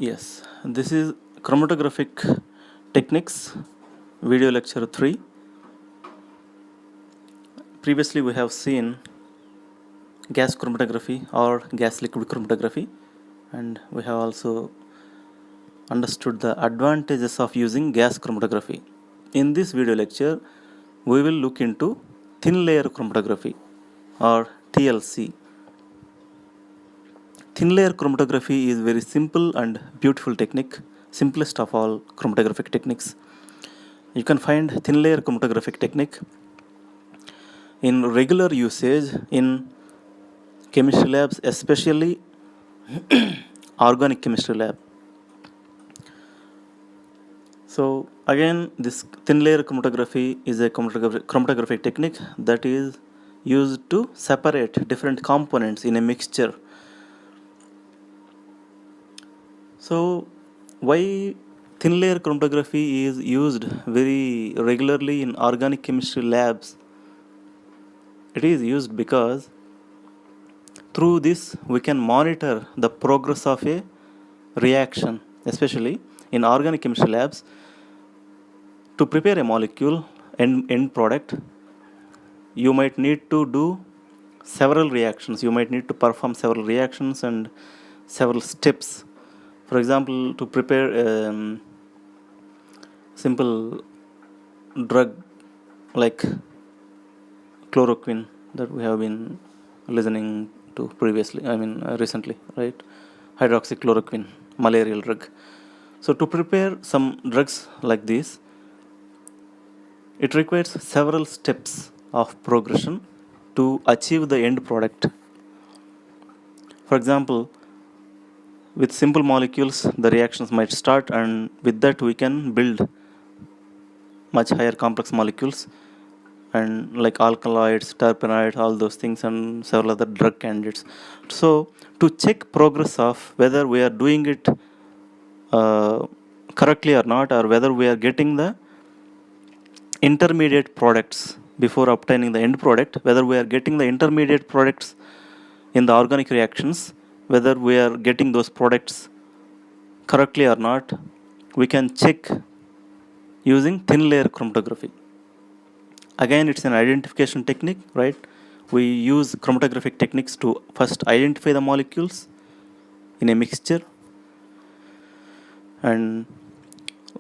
Yes, this is chromatographic techniques, video lecture 3. Previously, we have seen gas chromatography or gas liquid chromatography, and we have also understood the advantages of using gas chromatography. In this video lecture, we will look into thin layer chromatography or TLC. Thin layer chromatography is very simple and beautiful technique, simplest of all chromatographic techniques. You can find thin layer chromatographic technique in regular usage in chemistry labs, especially organic chemistry lab. So again, this thin layer chromatography is a chromatographic technique that is used to separate different components in a mixture. So why thin layer chromatography is used very regularly in organic chemistry labs? It is used because through this we can monitor the progress of a reaction, especially in organic chemistry labs. To prepare a molecule end product, you might need to do several reactions. You might need to perform several reactions and several steps. For example, to prepare a simple drug like chloroquine that we have been listening to previously, recently, right? Hydroxychloroquine, malarial drug. So to prepare some drugs like this, it requires several steps of progression to achieve the end product. For example, with simple molecules, the reactions might start, and with that, we can build much higher complex molecules and like alkaloids, terpenoids, all those things, and several other drug candidates. So, to check progress of whether we are doing it correctly or not, or whether we are getting the intermediate products before obtaining the end product, whether we are getting the intermediate products in the organic reactions, whether we are getting those products correctly or not, we can check using thin layer chromatography. Again, it's an identification technique, right? We use chromatographic techniques to first identify the molecules in a mixture, and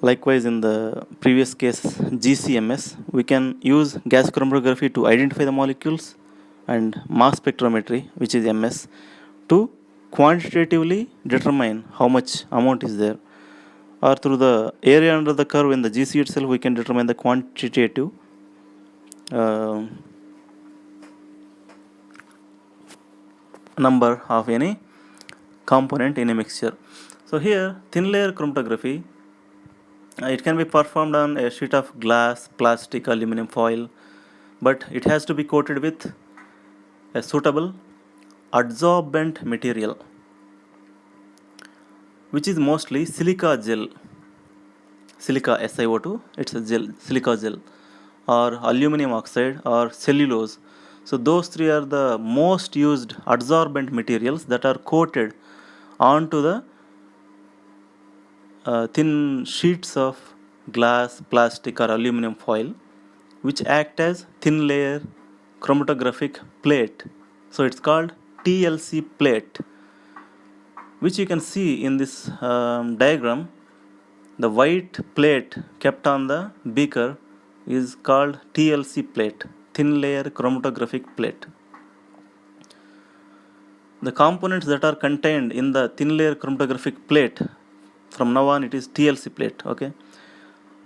likewise in the previous case GCMS, we can use gas chromatography to identify the molecules and mass spectrometry, which is MS, to quantitatively determine how much amount is there. Or through the area under the curve in the GC itself, we can determine the quantitative number of any component in a mixture. So here, thin layer chromatography, it can be performed on a sheet of glass, plastic, aluminum foil, but it has to be coated with a suitable adsorbent material, which is mostly silica gel, silica SiO2, it's a gel, silica gel, or aluminum oxide or cellulose. So those three are the most used adsorbent materials that are coated onto the thin sheets of glass, plastic, or aluminum foil, which act as thin layer chromatographic plate. So it's called TLC plate, which you can see in this diagram. The white plate kept on the beaker is called TLC plate, thin layer chromatographic plate. The components that are contained in the thin layer chromatographic plate, from now on it is TLC plate, okay?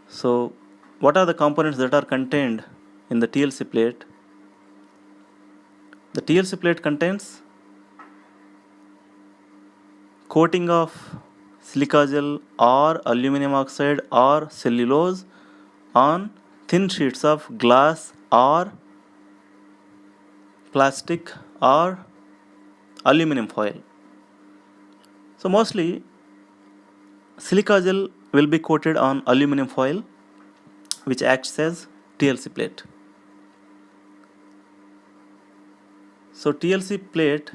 So what are the components that are contained in the TLC plate? The TLC plate contains coating of silica gel or aluminum oxide or cellulose on thin sheets of glass or plastic or aluminum foil. So mostly silica gel will be coated on aluminum foil, which acts as TLC plate. So TLC plate,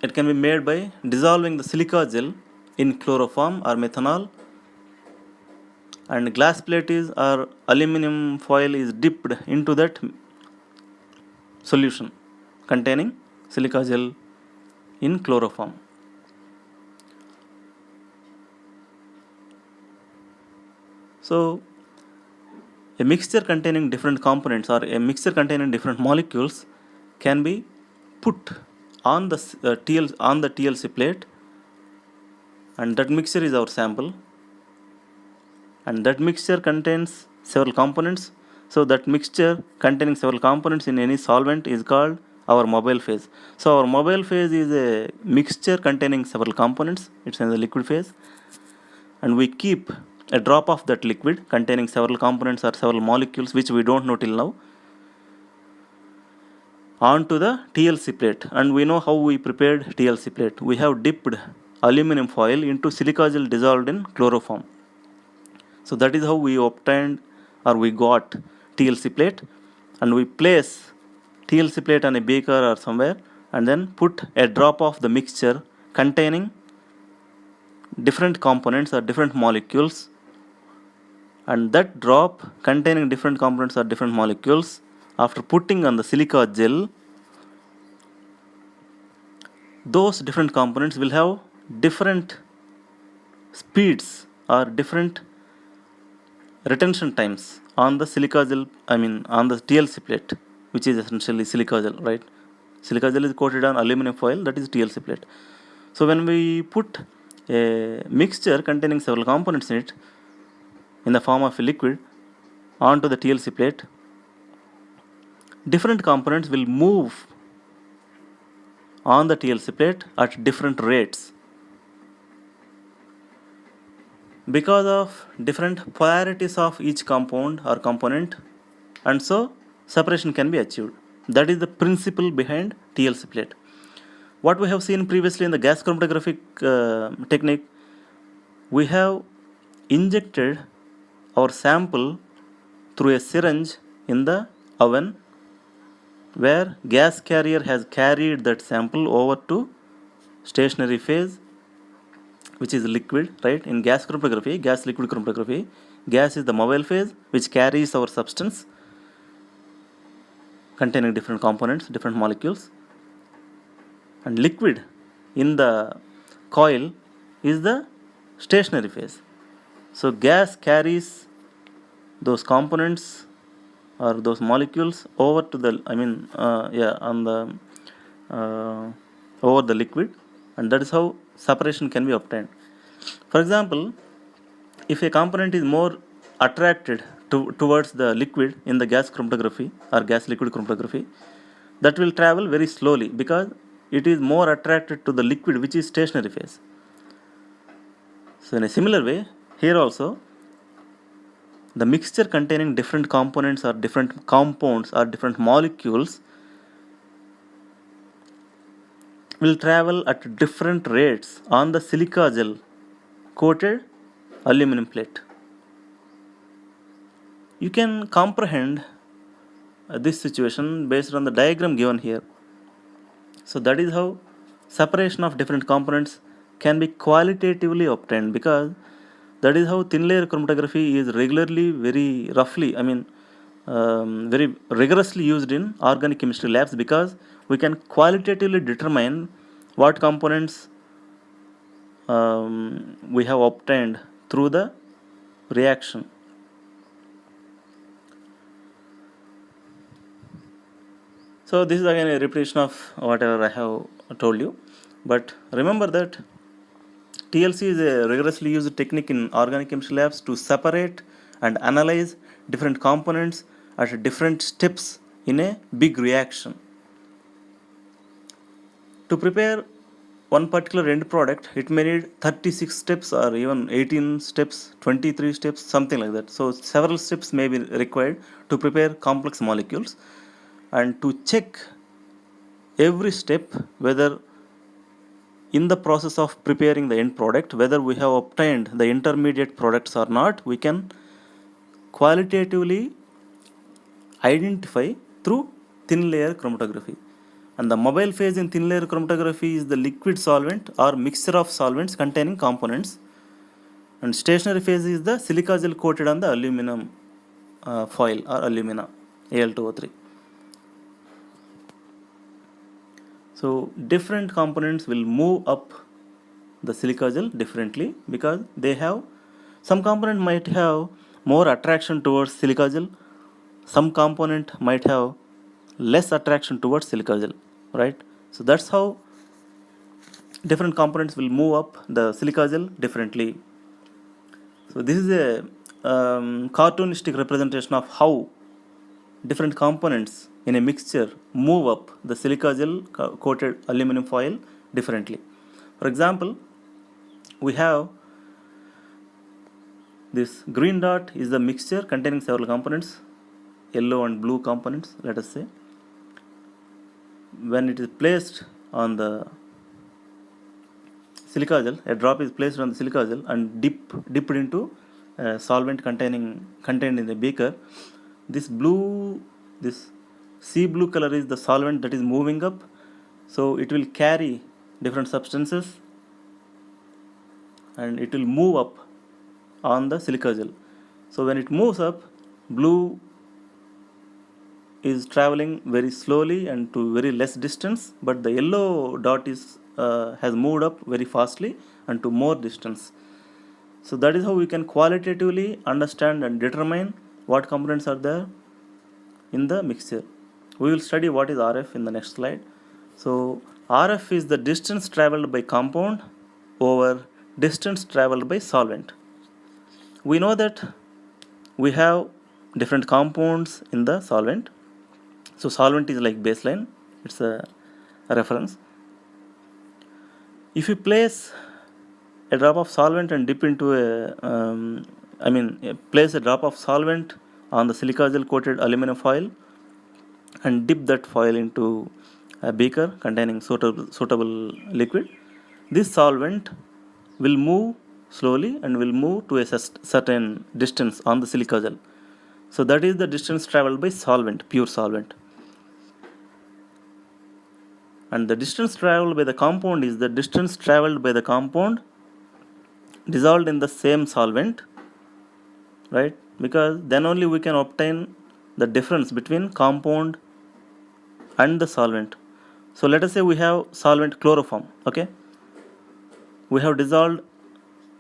it can be made by dissolving the silica gel in chloroform or methanol, and glass plate is or aluminum foil is dipped into that solution containing silica gel in chloroform. So a mixture containing different components or a mixture containing different molecules can be put on the TLC plate, and that mixture is our sample, and that mixture contains several components. So that mixture containing several components in any solvent is called our mobile phase. So our mobile phase is a mixture containing several components. It's in the liquid phase, and we keep a drop of that liquid containing several components or several molecules which we don't know till now onto the TLC plate. And we know how we prepared TLC plate. We have dipped aluminum foil into silica gel dissolved in chloroform. So that is how we obtained or we got TLC plate, and we place TLC plate on a beaker or somewhere and then put a drop of the mixture containing different components or different molecules, and that drop containing different components or different molecules, after putting on the silica gel, those different components will have different speeds or different retention times on the silica gel, on the TLC plate, which is essentially silica gel, right? Silica gel is coated on aluminum foil, that is TLC plate. So when we put a mixture containing several components in it in the form of a liquid onto the TLC plate, different components will move on the TLC plate at different rates because of different polarities of each compound or component, and so separation can be achieved. That is the principle behind TLC plate. What we have seen previously in the gas chromatographic technique, we have injected our sample through a syringe in the oven, where gas carrier has carried that sample over to stationary phase, which is liquid, right? In gas chromatography, gas liquid chromatography, gas is the mobile phase which carries our substance containing different components, different molecules, and liquid in the coil is the stationary phase. So gas carries those components or those molecules over to the over the liquid, and that is how separation can be obtained. For example, if a component is more attracted towards the liquid in the gas chromatography or gas liquid chromatography, that will travel very slowly because it is more attracted to the liquid which is stationary phase. So in a similar way, here also the mixture containing different components or different compounds or different molecules will travel at different rates on the silica gel coated aluminum plate. You can comprehend this situation based on the diagram given here. So that is how separation of different components can be qualitatively obtained, because that is how thin layer chromatography is regularly, very roughly, very rigorously used in organic chemistry labs, because we can qualitatively determine what components we have obtained through the reaction. So this is again a repetition of whatever I have told you, but remember that TLC is a rigorously used technique in organic chemistry labs to separate and analyze different components at different steps in a big reaction. To prepare one particular end product, it may need 36 steps or even 18 steps, 23 steps, something like that. So several steps may be required to prepare complex molecules, and to check every step whether in the process of preparing the end product whether we have obtained the intermediate products or not, we can qualitatively identify through thin layer chromatography. And the mobile phase in thin layer chromatography is the liquid solvent or mixture of solvents containing components. And stationary phase is the silica gel coated on the aluminum foil or alumina, Al2O3. So different components will move up the silica gel differently because they have, some component might have more attraction towards silica gel, some component might have less attraction towards silica gel, right? So that's how different components will move up the silica gel differently. So this is a cartoonistic representation of how different components in a mixture move up the silica gel coated aluminum foil differently. For example, we have this green dot is the mixture containing several components, yellow and blue components, let us say. When it is placed on the silica gel, a drop is placed on the silica gel and dipped into a solvent contained in the beaker. This sea blue color is the solvent that is moving up, so it will carry different substances and it will move up on the silica gel. So when it moves up, blue is traveling very slowly and to very less distance, but the yellow dot has moved up very fastly and to more distance. So that is how we can qualitatively understand and determine what components are there in the mixture. We will study what is RF in the next slide. So RF is the distance traveled by compound over distance traveled by solvent. We know that we have different compounds in the solvent. So solvent is like baseline, it's a reference. If you place a drop of solvent and dip into place a drop of solvent on the silica gel coated aluminum foil and dip that foil into a beaker containing suitable liquid, this solvent will move slowly and will move to a certain distance on the silica gel. So that is the distance traveled by solvent, pure solvent. And the distance traveled by the compound is the distance traveled by the compound dissolved in the same solvent, right? Because then only we can obtain the difference between compound and the solvent. So let us say we have solvent chloroform, okay? We have dissolved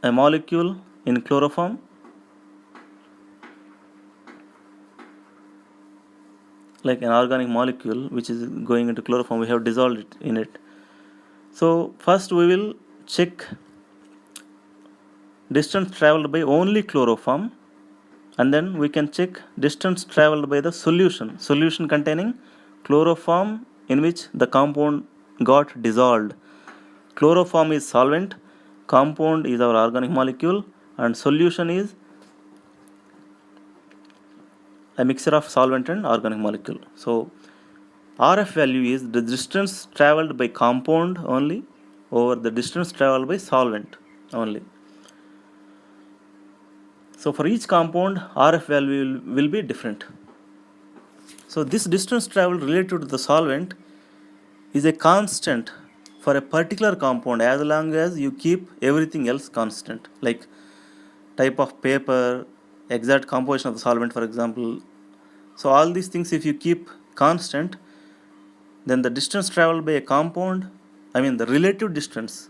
a molecule in chloroform, like an organic molecule which is going into chloroform, we have dissolved it in it. So first we will check distance traveled by only chloroform, and then we can check distance traveled by the solution containing chloroform in which the compound got dissolved. Chloroform is solvent, compound is our organic molecule, and solution is a mixture of solvent and organic molecule. So RF value is the distance traveled by compound only over the distance traveled by solvent only. So for each compound, RF value will be different. So this distance traveled related to the solvent is a constant for a particular compound as long as you keep everything else constant, like type of paper, exact composition of the solvent, for example. So all these things, if you keep constant, then the distance traveled by a compound, the relative distance,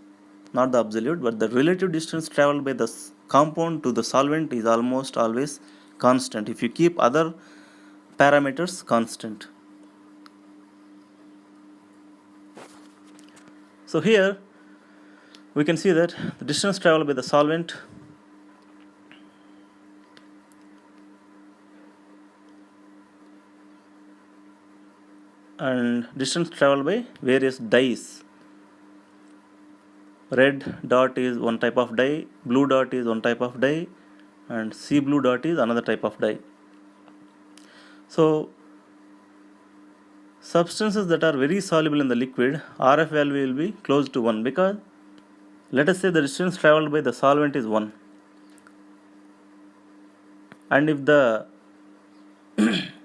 not the absolute, but the relative distance traveled by the compound to the solvent is almost always constant if you keep other parameters constant. So here we can see that the distance traveled by the solvent and distance traveled by various dyes. Red dot is one type of dye, blue dot is one type of dye, and sea blue dot is another type of dye. So substances that are very soluble in the liquid, RF value will be close to 1, because let us say the distance traveled by the solvent is 1. And if the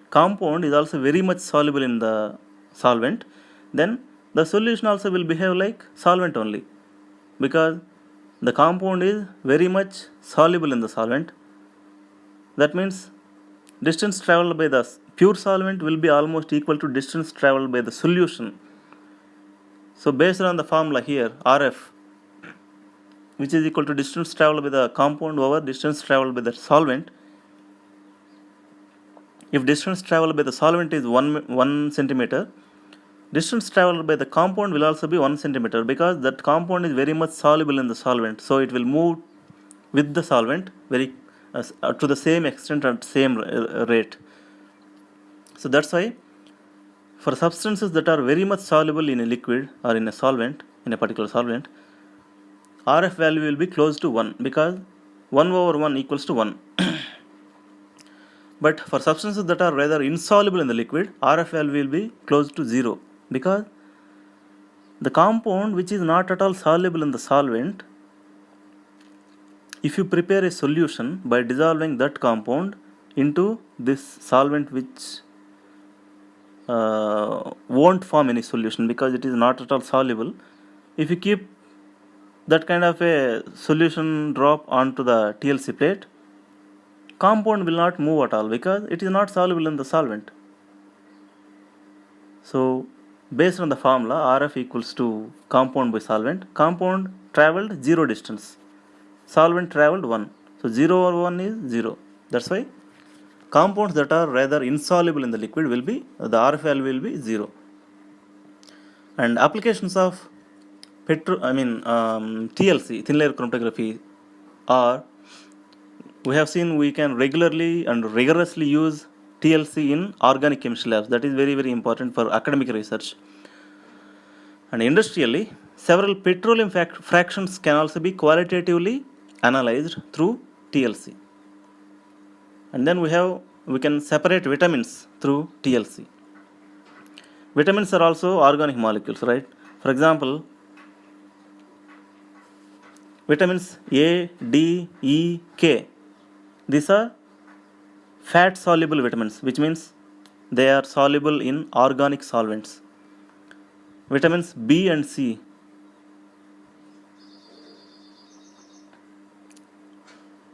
compound is also very much soluble in the solvent, then the solution also will behave like solvent only, because the compound is very much soluble in the solvent. That means distance traveled by the pure solvent will be almost equal to distance traveled by the solution. So based on the formula here, RF, which is equal to distance traveled by the compound over distance traveled by the solvent. If distance traveled by the solvent is 1 centimeter, distance traveled by the compound will also be 1 centimeter, because that compound is very much soluble in the solvent. So it will move with the solvent very to the same extent and same rate. So that's why for substances that are very much soluble in a liquid or in a solvent, in a particular solvent, RF value will be close to 1, because 1 over 1 equals to 1. But for substances that are rather insoluble in the liquid, RF value will be close to 0, because the compound which is not at all soluble in the solvent, if you prepare a solution by dissolving that compound into this solvent which won't form any solution because it is not at all soluble, if you keep that kind of a solution drop onto the TLC plate, compound will not move at all because it is not soluble in the solvent. So based on the formula, RF equals to compound by solvent. Compound traveled 0 distance, solvent traveled 1. So 0 over 1 is 0. That's why compounds that are rather insoluble in the liquid will be, the RF value will be 0. And applications of TLC, thin layer chromatography, are, we have seen we can regularly and rigorously use TLC in organic chemistry labs. That is very, very important for academic research. And industrially, several petroleum fractions can also be qualitatively analyzed through TLC. And then we can separate vitamins through TLC. Vitamins are also organic molecules, right? For example, vitamins A, D, E, K. These are fat soluble vitamins, which means they are soluble in organic solvents. Vitamins B and C,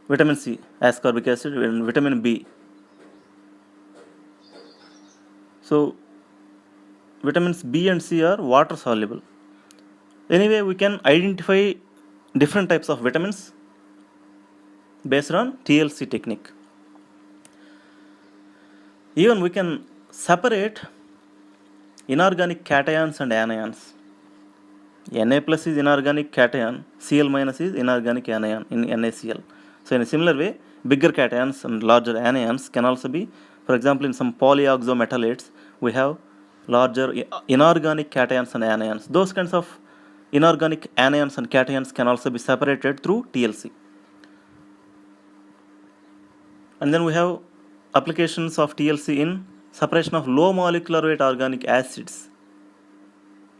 vitamin C, ascorbic acid, and vitamin B. So vitamins B and C are water soluble. Anyway, we can identify different types of vitamins based on TLC technique. Even we can separate inorganic cations and anions. Na plus is inorganic cation, Cl minus is inorganic anion in NaCl. So in a similar way, bigger cations and larger anions can also be, for example, in some polyoxometalloids, we have larger inorganic cations and anions. Those kinds of inorganic anions and cations can also be separated through TLC. And then we have applications of TLC in separation of low molecular weight organic acids.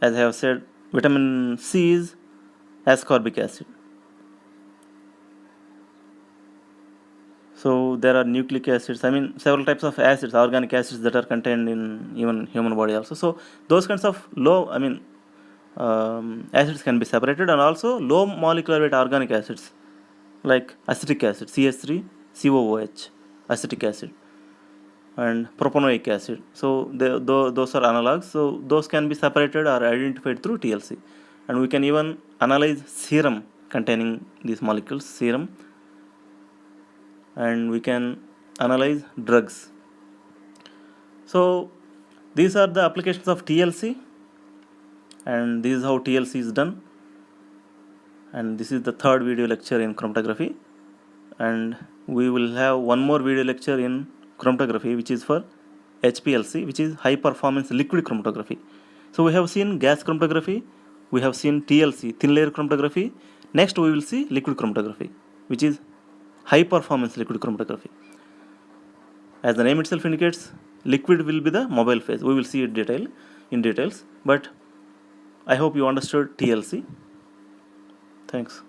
As I have said, vitamin C is ascorbic acid. So there are nucleic acids, several types of acids, organic acids that are contained in even human body also. So those kinds of low, acids can be separated, and also low molecular weight organic acids like acetic acid, CH3COOH, acetic acid, and propanoic acid. So those are analogs. So those can be separated or identified through TLC. And we can even analyze serum containing these molecules, serum, and we can analyze drugs. So these are the applications of TLC, and this is how TLC is done. And this is the third video lecture in chromatography, and we will have one more video lecture in chromatography, which is for HPLC, which is high performance liquid chromatography. So we have seen gas chromatography, we have seen TLC, thin layer chromatography. Next we will see liquid chromatography, which is high performance liquid chromatography. As the name itself indicates, liquid will be the mobile phase. We will see it in details, but I hope you understood TLC. Thanks.